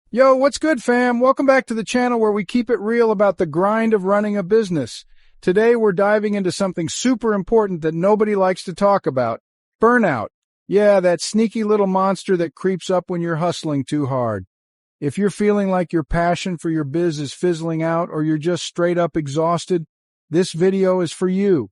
Yo, what's good, fam? Welcome back to the channel where we keep it real about the grind of running a business. Today, we're diving into something super important that nobody likes to talk about. Burnout. Yeah, that sneaky little monster that creeps up when you're hustling too hard. If you're feeling like your passion for your biz is fizzling out or you're just straight up exhausted, this video is for you.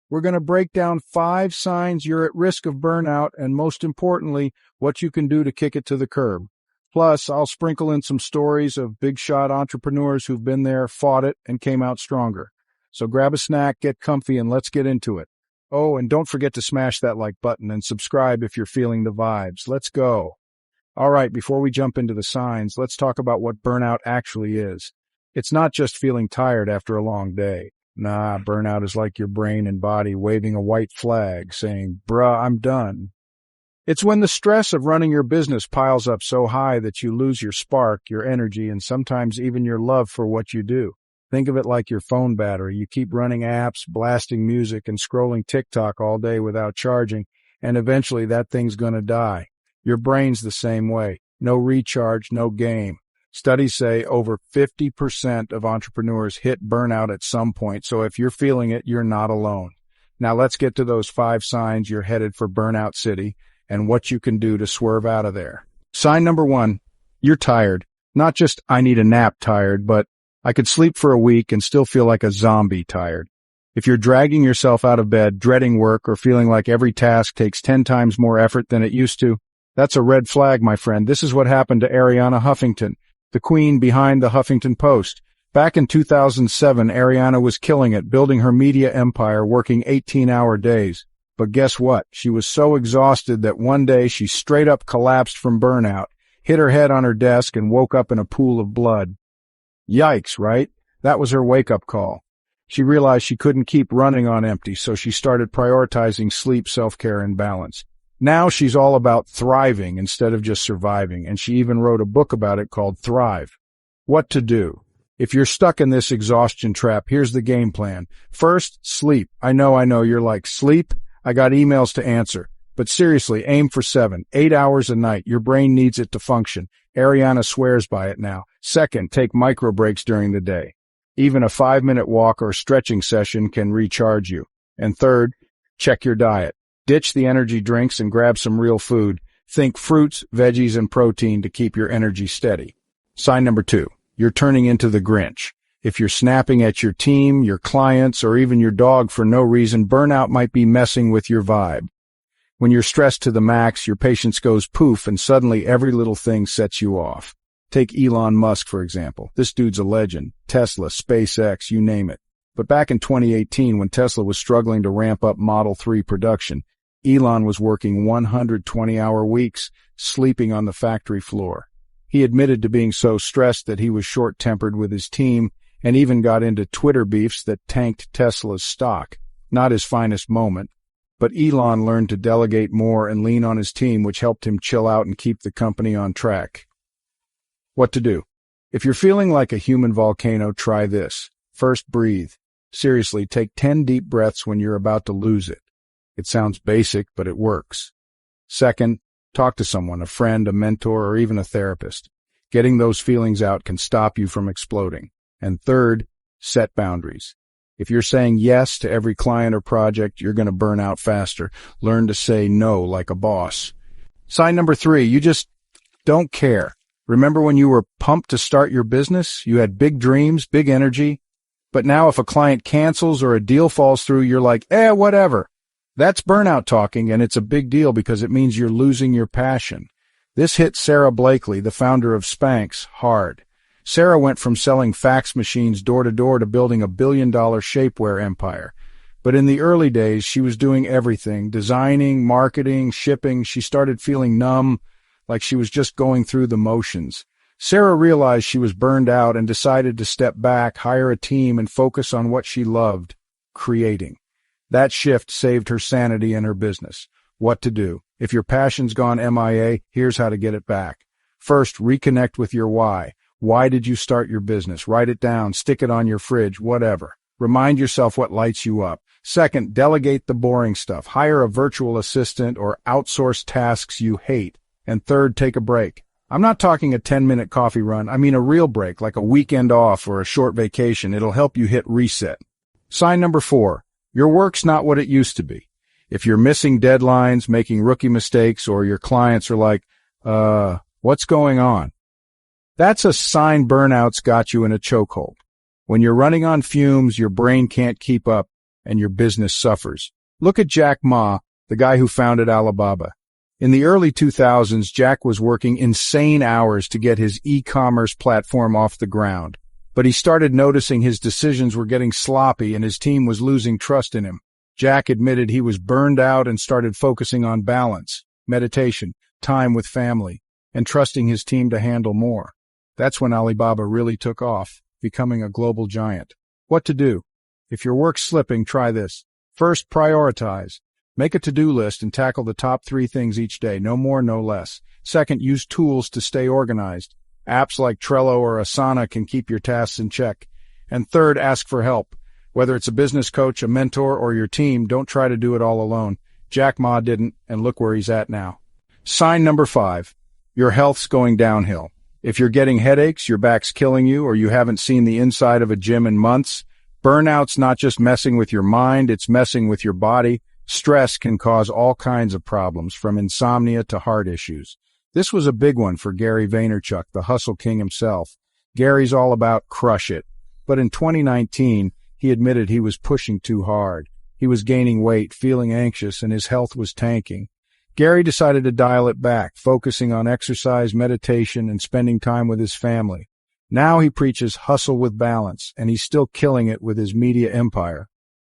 We're going to break down 5 signs you're at risk of burnout and, most importantly, what you can do to kick it to the curb. Plus, I'll sprinkle in some stories of big-shot entrepreneurs who've been there, fought it, and came out stronger. So grab a snack, get comfy, and let's get into it. Oh, and don't forget to smash that like button and subscribe if you're feeling the vibes. Let's go. All right, before we jump into the signs, let's talk about what burnout actually is. It's not just feeling tired after a long day. Nah, burnout is like your brain and body waving a white flag saying, bruh, I'm done. It's when the stress of running your business piles up so high that you lose your spark, your energy, and sometimes even your love for what you do. Think of it like your phone battery. You keep running apps, blasting music, and scrolling TikTok all day without charging, and eventually that thing's gonna die. Your brain's the same way. No recharge, no game. Studies say over 50% of entrepreneurs hit burnout at some point, so if you're feeling it, you're not alone. Now let's get to those 5 signs you're headed for Burnout City and what you can do to swerve out of there. Sign number 1, you're tired. Not just I need a nap tired, but I could sleep for a week and still feel like a zombie tired. If you're dragging yourself out of bed, dreading work, or feeling like every task takes 10 times more effort than it used to, that's a red flag, my friend. This is what happened to Arianna Huffington, the queen behind the Huffington Post. Back in 2007, Arianna was killing it, building her media empire, working 18-hour days. But guess what? She was so exhausted that one day she straight up collapsed from burnout, hit her head on her desk, and woke up in a pool of blood. Yikes, right? That was her wake-up call. She realized she couldn't keep running on empty, so she started prioritizing sleep, self-care, and balance. Now she's all about thriving instead of just surviving, and she even wrote a book about it called Thrive. What to do? If you're stuck in this exhaustion trap, here's the game plan. First, sleep. I know, you're like, sleep? I got emails to answer. But seriously, aim for 7, 8 hours a night. Your brain needs it to function. Arianna swears by it now. Second, take micro breaks during the day. Even a 5-minute walk or stretching session can recharge you. And third, check your diet. Ditch the energy drinks and grab some real food. Think fruits, veggies, and protein to keep your energy steady. Sign number 2, you're turning into the Grinch. If you're snapping at your team, your clients, or even your dog for no reason, burnout might be messing with your vibe. When you're stressed to the max, your patience goes poof and suddenly every little thing sets you off. Take Elon Musk, for example. This dude's a legend. Tesla, SpaceX, you name it. But back in 2018, when Tesla was struggling to ramp up Model 3 production, Elon was working 120-hour weeks, sleeping on the factory floor. He admitted to being so stressed that he was short-tempered with his team and even got into Twitter beefs that tanked Tesla's stock. Not his finest moment, but Elon learned to delegate more and lean on his team, which helped him chill out and keep the company on track. What to do? If you're feeling like a human volcano, try this. First, breathe. Seriously, take 10 deep breaths when you're about to lose it. It sounds basic, but it works. Second, talk to someone, a friend, a mentor, or even a therapist. Getting those feelings out can stop you from exploding. And third, set boundaries. If you're saying yes to every client or project, you're going to burn out faster. Learn to say no like a boss. Sign number 3, you just don't care. Remember when you were pumped to start your business? You had big dreams, big energy. But now if a client cancels or a deal falls through, you're like, whatever. That's burnout talking, and it's a big deal because it means you're losing your passion. This hit Sarah Blakely, the founder of Spanx, hard. Sarah went from selling fax machines door to door to building a billion-dollar shapewear empire. But in the early days, she was doing everything, designing, marketing, shipping. She started feeling numb, like she was just going through the motions. Sarah realized she was burned out and decided to step back, hire a team, and focus on what she loved, creating. That shift saved her sanity and her business. What to do? If your passion's gone MIA, here's how to get it back. First, reconnect with your why. Why did you start your business? Write it down, stick it on your fridge, whatever. Remind yourself what lights you up. Second, delegate the boring stuff. Hire a virtual assistant or outsource tasks you hate. And third, take a break. I'm not talking a 10-minute coffee run. I mean a real break, like a weekend off or a short vacation. It'll help you hit reset. Sign number 4. Your work's not what it used to be. If you're missing deadlines, making rookie mistakes, or your clients are like, what's going on? That's a sign burnout's got you in a chokehold. When you're running on fumes, your brain can't keep up and your business suffers. Look at Jack Ma, the guy who founded Alibaba. In the early 2000s, Jack was working insane hours to get his e-commerce platform off the ground. But he started noticing his decisions were getting sloppy and his team was losing trust in him. Jack admitted he was burned out and started focusing on balance, meditation, time with family, and trusting his team to handle more. That's when Alibaba really took off, becoming a global giant. What to do? If your work's slipping, try this. First, prioritize. Make a to-do list and tackle the top 3 things each day, no more, no less. Second, use tools to stay organized. Apps like Trello or Asana can keep your tasks in check. And third, ask for help. Whether it's a business coach, a mentor, or your team, don't try to do it all alone. Jack Ma didn't, and look where he's at now. Sign number 5. Your health's going downhill. If you're getting headaches, your back's killing you, or you haven't seen the inside of a gym in months, burnout's not just messing with your mind, it's messing with your body. Stress can cause all kinds of problems, from insomnia to heart issues. This was a big one for Gary Vaynerchuk, the hustle king himself. Gary's all about crush it. But in 2019, he admitted he was pushing too hard. He was gaining weight, feeling anxious, and his health was tanking. Gary decided to dial it back, focusing on exercise, meditation, and spending time with his family. Now he preaches hustle with balance, and he's still killing it with his media empire.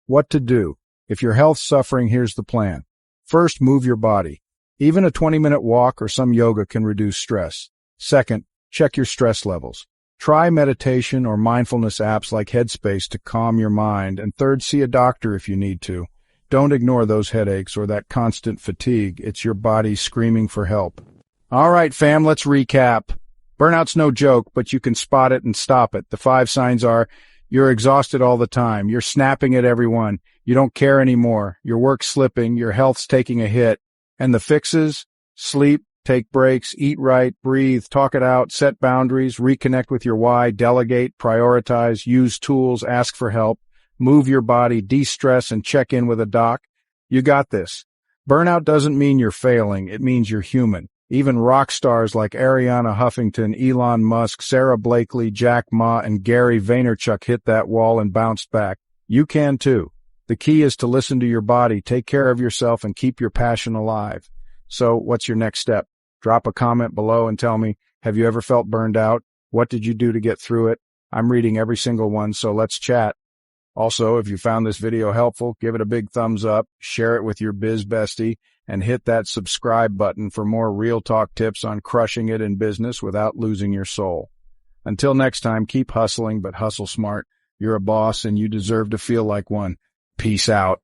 What to do? If your health's suffering, here's the plan. First, move your body. Even a 20-minute walk or some yoga can reduce stress. Second, check your stress levels. Try meditation or mindfulness apps like Headspace to calm your mind. And third, see a doctor if you need to. Don't ignore those headaches or that constant fatigue. It's your body screaming for help. All right, fam, let's recap. Burnout's no joke, but you can spot it and stop it. The 5 signs are: you're exhausted all the time. You're snapping at everyone. You don't care anymore. Your work's slipping. Your health's taking a hit. And the fixes? Sleep, take breaks, eat right, breathe, talk it out, set boundaries, reconnect with your why, delegate, prioritize, use tools, ask for help, move your body, de-stress, and check in with a doc. You got this. Burnout doesn't mean you're failing. It means you're human. Even rock stars like Ariana Huffington, Elon Musk, Sarah Blakely, Jack Ma, and Gary Vaynerchuk hit that wall and bounced back. You can too. The key is to listen to your body, take care of yourself, and keep your passion alive. So, what's your next step? Drop a comment below and tell me, have you ever felt burned out? What did you do to get through it? I'm reading every single one, so let's chat. Also, if you found this video helpful, give it a big thumbs up, share it with your biz bestie, and hit that subscribe button for more real talk tips on crushing it in business without losing your soul. Until next time, keep hustling, but hustle smart. You're a boss and you deserve to feel like one. Peace out.